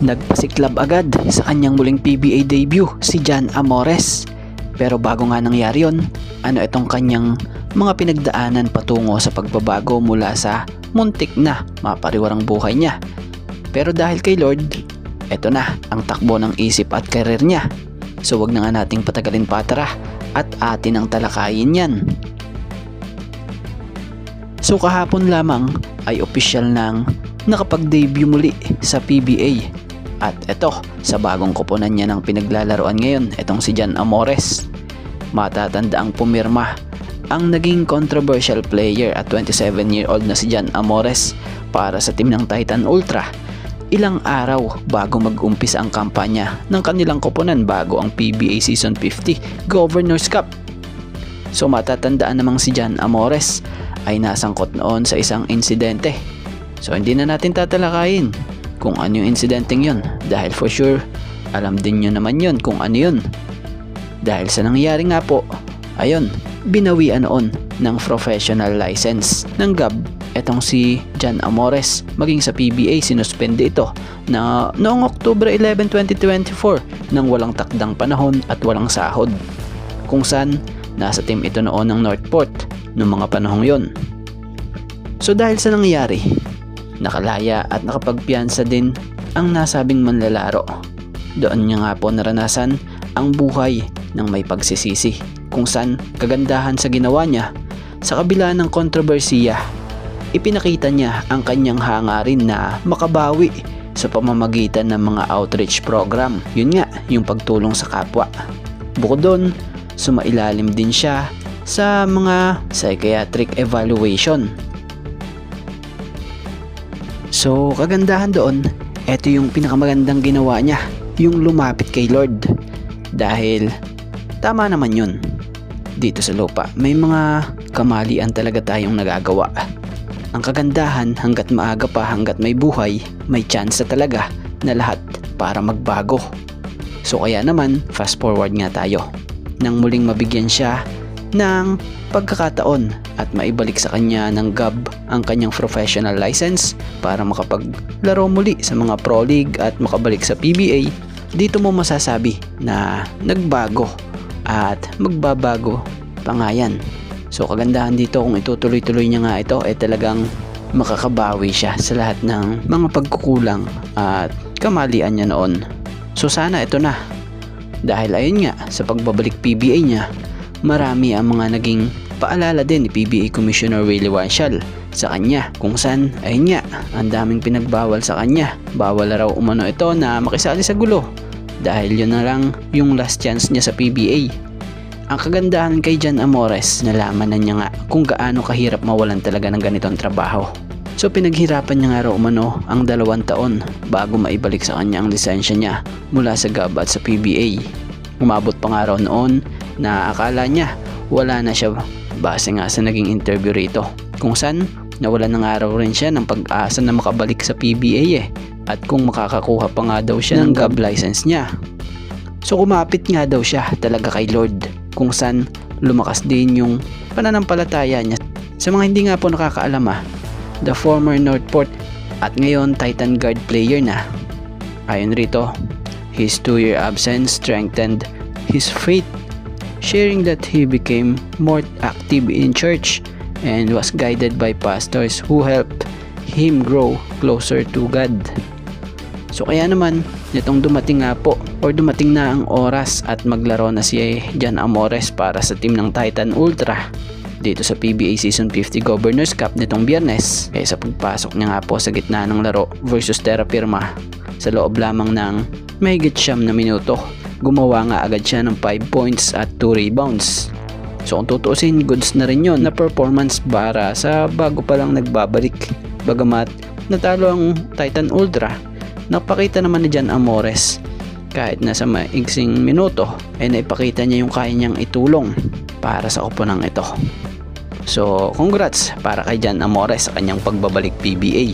Nagpasiklab agad sa kanyang muling PBA debut si Jan Amores. Pero bago nga nangyari yon, ano itong kanyang mga pinagdaanan patungo sa pagbabago mula sa muntik na mapariwarang buhay niya. Pero dahil kay Lord, eto na ang takbo ng isip at karir niya. So wag na nga nating patagalin pa, tara at atin ang talakayin yan. So kahapon lamang ay opisyal nang nakapag-debut muli sa PBA. At eto, sa bagong koponan niya ng pinaglalaroan ngayon, etong si Jan Amores. Matatanda ang pumirma ang naging controversial player at 27-year-old na si Jan Amores para sa team ng Titan Ultra. Ilang araw bago mag-umpisa ang kampanya ng kanilang koponan bago ang PBA Season 50 Governors Cup. So matatandaan namang si Jan Amores ay nasangkot noon sa isang insidente. So hindi na natin tatalakayin kung ano yung insidenteng yun dahil for sure alam din nyo naman yun kung ano yun. Dahil sa nangyari nga po, ayun, binawian noon ng professional license ng GAB etong si Jan Amores. Maging sa PBA sinuspende ito na noong October 11, 2024 nang walang takdang panahon at walang sahod, kung saan nasa team ito noon ng Northport noong mga panahong yon. So dahil sa nangyari, nakalaya at nakapagpiyansa din ang nasabing manlalaro. Doon niya nga po naranasan ang buhay ng may pagsisisi, kung saan kagandahan sa ginawa niya, sa kabila ng kontrobersiya, ipinakita niya ang kanyang hangarin na makabawi sa pamamagitan ng mga outreach program. Yun nga, yung pagtulong sa kapwa. Bukod doon, sumailalim din siya sa mga psychiatric evaluation. So kagandahan doon, eto yung pinakamagandang ginawa niya, yung lumapit kay Lord. Dahil tama naman yun, dito sa lupa may mga kamalian talaga tayong nagagawa. Ang kagandahan, hanggat maaga pa, hanggat may buhay, may chance talaga na lahat para magbago. So kaya naman, fast forward nga tayo nang muling mabigyan siya ng pagkakataon at maibalik sa kanya ng GAB ang kanyang professional license para makapaglaro muli sa mga Pro League at makabalik sa PBA. Dito mo masasabi na nagbago at magbabago pa nga yan. So kagandahan dito, kung itutuloy-tuloy niya nga ito, talagang makakabawi siya sa lahat ng mga pagkukulang at kamalian niya noon. So sana ito na, dahil ayun nga, sa pagbabalik PBA niya, marami ang mga naging paalala din ni PBA Commissioner Willie Wanshall sa kanya, kung saan ayun nga, ang daming pinagbawal sa kanya. Bawal raw umano ito na makisali sa gulo dahil yun na lang yung last chance niya sa PBA. Ang kagandahan kay Jan Amores, nalaman na niya nga kung gaano kahirap mawalan talaga ng ganitong trabaho. So pinaghirapan niya nga raw umano ang 2 taon bago maibalik sa kanya ang lisensya niya mula sa GAB at sa PBA. Umabot pa nga raw noon na akala niya wala na siya base nga sa naging interview rito, kung saan nawala na nga raw rin siya ng pag-asa na makabalik sa PBA at kung makakakuha pa nga daw siya ng GAB license niya. So kumapit nga daw siya talaga kay Lord, kung saan lumakas din yung pananampalataya niya. Sa mga hindi nga po nakakaalam, the former Northport at ngayon Titan Guard player na. Ayon rito, his 2-year absence strengthened his faith, sharing that he became more active in church and was guided by pastors who helped him grow closer to God. So kaya naman, nitong dumating nga po or dumating na ang oras at maglaro na si Jan Amores para sa team ng Titan Ultra dito sa PBA Season 50 Governors Cup nitong Biyernes. Sa pagpasok niya nga po sa gitna ng laro versus Terra Firma, sa loob lamang ng mahigit 9 na minuto, gumawa nga agad siya ng 5 points at 2 rebounds. So kung tutuusin, goods na rin yun na performance para sa bago pa lang nagbabalik. Bagamat natalo ang Titan Ultra, napakita naman ni Jan Amores kahit nasa maiksing minuto naipakita niya yung kaya niyang itulong para sa koponang ito. So congrats para kay Jan Amores sa kanyang pagbabalik PBA.